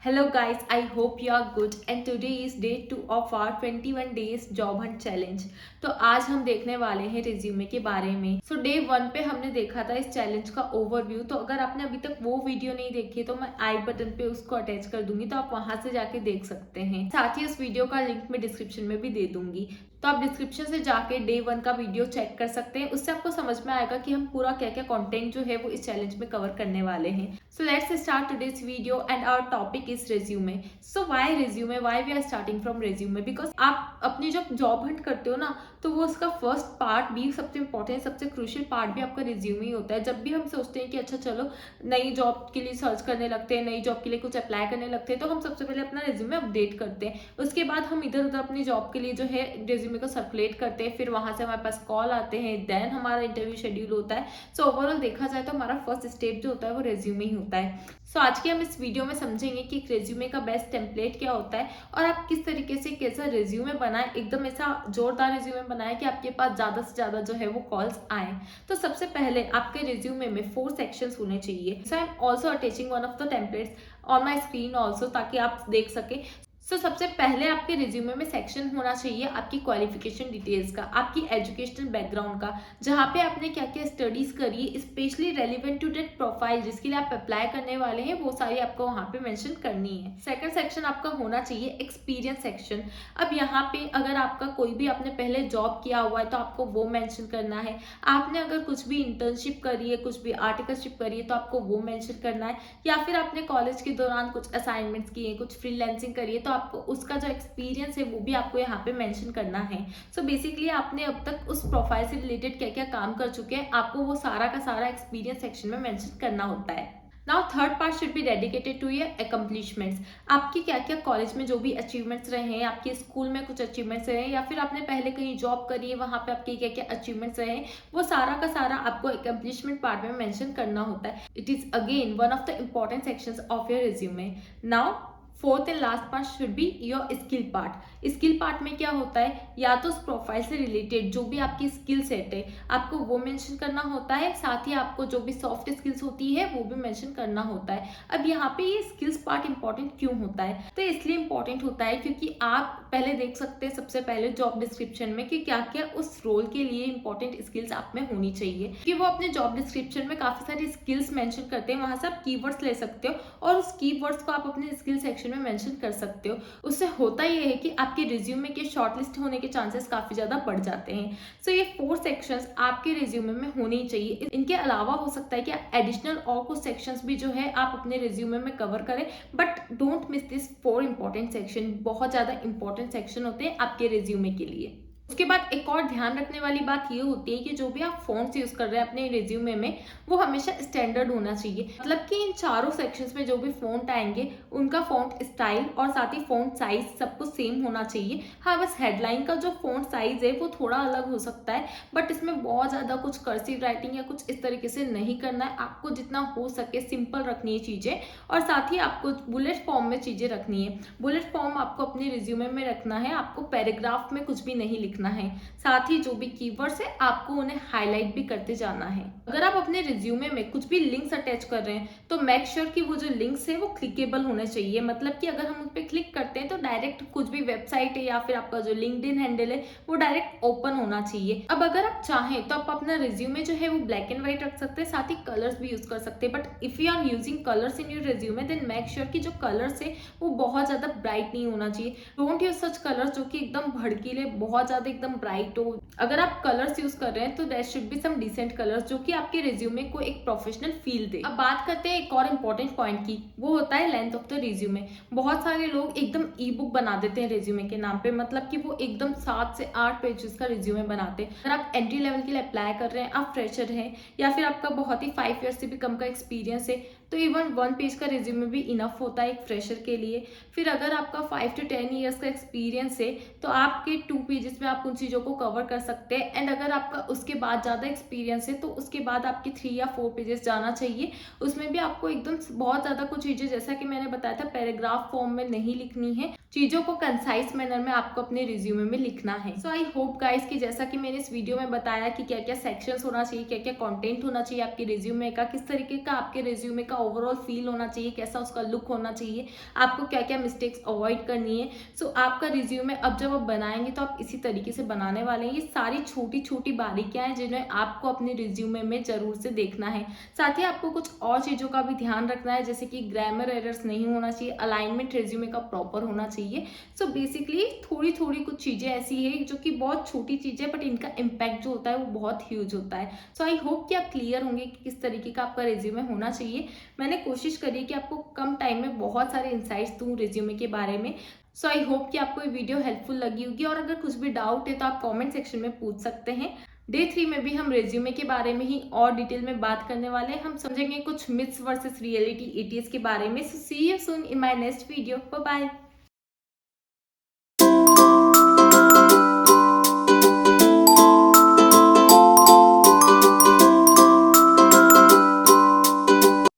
Hello guys, I hope you are good and today is day 2 of our 21 days job hunt challenge। तो आज हम देखने वाले हैं रिज्यूमे के बारे में। डे 1 पे हमने देखा था इस चैलेंज का ओवरव्यू। तो अगर आपने अभी तक वो वीडियो नहीं देखी है तो मैं आई बटन पे उसको अटैच कर दूंगी, तो आप वहां से जाके देख सकते हैं। साथ ही उस वीडियो का लिंक मैं डिस्क्रिप्शन में भी दे दूंगी, तो आप डिस्क्रिप्शन से जाके डे 1 का वीडियो चेक कर सकते हैं। उससे आपको समझ में आएगा कि हम पूरा क्या क्या कंटेंट जो है वो इस चैलेंज में कवर करने वाले हैं। So let's start today's video and our topic is resume. So why resume, why we are starting from resume? Because आप अपनी जब जॉब हंट करते हो ना, तो वो उसका फर्स्ट पार्ट भी सबसे इंपॉर्टेंट, सबसे क्रूशियल पार्ट भी आपका रिज्यूमे ही होता है। जब भी हम सोचते हैं कि अच्छा चलो नई जॉब के लिए सर्च करने लगते हैं, नई जॉब के लिए कुछ अप्लाई करने लगते हैं, तो हम सबसे पहले अपना रिज्यूमे अपडेट करते हैं। उसके बाद हम इधर उधर अपनी जॉब के लिए जो है रिज्यूमे को सर्कुलेट करते हैं, फिर वहां से हमारे पास कॉल आते हैं, देन हमारा इंटरव्यू शेड्यूल होता है। सो ओवरऑल देखा जाए तो हमारा फर्स्ट स्टेप जो होता है वो रिज्यूमे ही होता है। सो आज के हम इस वीडियो में समझेंगे कि रिज्यूमे का बेस्ट टेम्पलेट क्या होता है और आप किस तरीके से कैसा रिज्यूमे बनाए, एकदम ऐसा जोरदार रिज्यूमे बनाए कि आपके पास ज्यादा से ज्यादा जो है वो कॉल्स आए। तो सबसे पहले आपके रिज्यूमे में 4 सेक्शंस होने चाहिए। So I am also attaching one of the templates on my screen also, ताकि आप देख सके। सबसे पहले आपके रिज्यूमे में सेक्शन होना चाहिए आपकी क्वालिफिकेशन डिटेल्स का, आपकी एजुकेशनल बैकग्राउंड का, जहाँ पे आपने क्या क्या स्टडीज करी है, specially relevant to that profile जिसके लिए आप अप्लाई करने वाले हैं, वो सारी आपको वहाँ पे मेंशन करनी है। सेकंड सेक्शन आपका होना चाहिए एक्सपीरियंस सेक्शन। अब यहाँ पे अगर आपका कोई भी आपने पहले जॉब किया हुआ है तो आपको वो मेंशन करना है। आपने अगर कुछ भी इंटर्नशिप करी है, कुछ भी आर्टिकलशिप करी है, तो आपको वो मेंशन करना है। या फिर आपने कॉलेज के दौरान कुछ असाइनमेंट्स किए, कुछ फ्रीलांसिंग करी है, तो आपको उसका जो एक्सपीरियंस है वो भी आपको यहाँ पे मेंशन करना है। बेसिकली आपने अब तक उस प्रोफाइल से रिलेटेड क्या क्या काम कर चुके हैं, आपको वो सारा का सारा एक्सपीरियंस सेक्शन में मेंशन करना होता है। Now third part should be dedicated to your accomplishments. आपकी क्या क्या कॉलेज में जो भी अचीवमेंट्स रहे हैं, आपके स्कूल में कुछ अचीवमेंट्स रहे हैं, या फिर आपने पहले कहीं जॉब करी है वहां पे आपके क्या क्या अचीवमेंट्स रहे हैं, वो सारा का सारा आपको अकम्पलिशमेंट पार्ट में मेंशन करना होता है। It is again one of the important sections of your resume. Now fourth and last part should be your skill part. Skill part में क्या होता है, या तो उस प्रोफाइल से रिलेटेड जो भी आपकी स्किल सेट है आपको वो मेंशन करना होता है, साथ ही आपको जो भी सॉफ्ट स्किल्स होती है वो भी मेंशन करना होता है। अब यहाँ पे ये स्किल्स पार्ट इंपॉर्टेंट क्यों होता है? तो इसलिए इंपॉर्टेंट होता है क्योंकि आप पहले देख सकते हैं सबसे पहले जॉब डिस्क्रिप्शन में कि क्या क्या उस रोल के लिए इंपॉर्टेंट स्किल्स आप में होनी चाहिए, कि वो अपने जॉब डिस्क्रिप्शन में काफी सारी स्किल्स मेंशन करते हैं, वहां से आप कीवर्ड्स ले सकते हो और उस कीवर्ड्स को आप अपने स्किल सेक्शन में मेंशन कर सकते हो। उससे होता ये है कि आपके रिज्यूमे के शॉर्टलिस्ट होने के चांसेस काफी ज्यादा बढ़ जाते हैं। ये 4 सेक्शंस आपके रिज्यूमे में होने चाहिए। इनके अलावा हो सकता है कि एडिशनल और कुछ सेक्शंस भी जो है आप अपने रिज्यूमे में कवर करें, but don't miss this 4 important section. बहुत ज्यादा इंपॉर्टेंट सेक्शन होते हैं आपके रिज्यूमे के लिए। उसके बाद एक और ध्यान रखने वाली बात ये होती है कि जो भी आप फॉन्ट्स यूज कर रहे हैं अपने रिज्यूमे में, वो हमेशा स्टैंडर्ड होना चाहिए। मतलब कि इन चारों सेक्शंस में जो भी फॉन्ट आएंगे उनका फॉन्ट स्टाइल और साथ ही फॉन्ट साइज सब कुछ सेम होना चाहिए। हाँ, बस हेडलाइन का जो फॉन्ट साइज है वो थोड़ा अलग हो सकता है, बट इसमें बहुत ज्यादा कुछ कर्सिव राइटिंग या कुछ इस तरीके से नहीं करना है। आपको जितना हो सके सिंपल रखनी है चीजें, और साथ ही आपको बुलेट फॉर्म में चीजें रखनी है। बुलेट फॉर्म आपको अपने रिज्यूमे में रखना है, आपको पैराग्राफ में कुछ भी नहीं लिखना है। साथ ही जो भी कीवर्ड्स है आपको उन्हें हाईलाइट भी करते जाना है। अगर आप अपने रिज्यूमे में कुछ भी लिंक्स अटैच कर रहे हैं तो मेक श्योर कि वो जो लिंक्स है वो क्लिकेबल होने चाहिए। मतलब कि अगर हम उन पे क्लिक करते हैं तो डायरेक्ट कुछ भी वेबसाइट है या फिर आपका जो लिंक्डइन हैंडल है वो डायरेक्ट ओपन होना चाहिए। अब अगर आप चाहें तो आप अपना रिज्यूमे जो है वो ब्लैक एंड व्हाइट रख सकते हैं, साथ ही कलर्स भी यूज कर सकते हैं। But if you are using colours in your resume then make sure कि जो कलर्स है वो बहुत ज्यादा ब्राइट नहीं होना चाहिए। डोंट यूज सच कलर्स जो कि एकदम भड़कीले, बहुत ज्यादा एकदम ब्राइट हो। अगर आप कलर्स यूज कर रहे हैं तो there should be some decent colours जो कि आपके रिज्यूमे को एक प्रोफेशनल फील दे। अब बात करते हैं एक और इंपॉर्टेंट पॉइंट की, वो होता है लेंथ ऑफ द रिज्यूमे। बहुत सारे लोग एकदम ई बुक बना देते हैं रिज्यूमे के नाम पे, मतलब कि वो एकदम 7 से 8 पेजेस का रिज्यूमे बनाते हैं। अगर आप एंट्री लेवल के लिए अप्लाई कर रहे हैं, आप फ्रेशर हैं, या फिर आपका बहुत ही 5 ईयर्स से भी कम का एक्सपीरियंस है, तो इवन 1 पेज का रिज्यूमे भी इनफ होता है एक फ्रेशर के लिए। फिर अगर आपका 5 to 10 ईयर्स का एक्सपीरियंस है तो आपके 2 पेजेस में आप उन चीजों को कवर कर सकते हैं। एंड अगर आपका उसके बाद ज्यादा एक्सपीरियंस है तो उसके बाद आपके 3 या 4 पेजेस जाना चाहिए। उसमें भी आपको एकदम बहुत ज्यादा कुछ चीजें, जैसा कि मैंने बताया था, पैराग्राफ फॉर्म में नहीं लिखनी है। चीजों को कंसाइज मैनर में आपको अपने रिज्यूमे में लिखना है। आई होप गाइस कि जैसा कि मैंने इस वीडियो में बताया कि क्या क्या सेक्शंस होना चाहिए, क्या क्या कंटेंट होना चाहिए आपके रिज्यूमे का, किस तरीके का आपके रिज्यूमे का का ओवरऑल फील होना चाहिए, कैसा उसका लुक होना चाहिए, आपको क्या क्या मिस्टेक्स अवॉइड करनी है। सो आपका रिज्यूमे अब जब आप बनाएंगे तो आप इसी तरीके से बनाने वाले हैं। ये सारी छोटी छोटी बारीकियां हैं जिन्हें आपको अपने रिज्यूमे में जरूर से देखना है। साथ ही आपको कुछ और चीज़ों का भी ध्यान रखना है, जैसे कि ग्रामर एरर्स नहीं होना चाहिए, अलाइनमेंट रिज्यूमे का प्रॉपर होना चाहिए। सो बेसिकली थोड़ी थोड़ी कुछ चीज़ें ऐसी है जो कि बहुत छोटी चीज़ें, बट इनका इम्पैक्ट जो होता है वो बहुत ह्यूज होता है। सो आई होप कि आप क्लियर होंगे कि किस तरीके का आपका रिज्यूमे होना चाहिए। मैंने कोशिश करी कि आपको कम टाइम में बहुत सारे इंसाइट्स दूँ रिज्यूमे के बारे में। सो आई होप कि आपको ये वीडियो हेल्पफुल लगी होगी, और अगर कुछ भी डाउट है तो आप कमेंट सेक्शन में पूछ सकते हैं। डे 3 में भी हम रिज्यूमे के बारे में ही और डिटेल में बात करने वाले हैं। हम समझेंगे कुछ मिथ्स वर्सेस रियलिटी एटीएस के बारे में। So see you soon in my next video. Bye bye.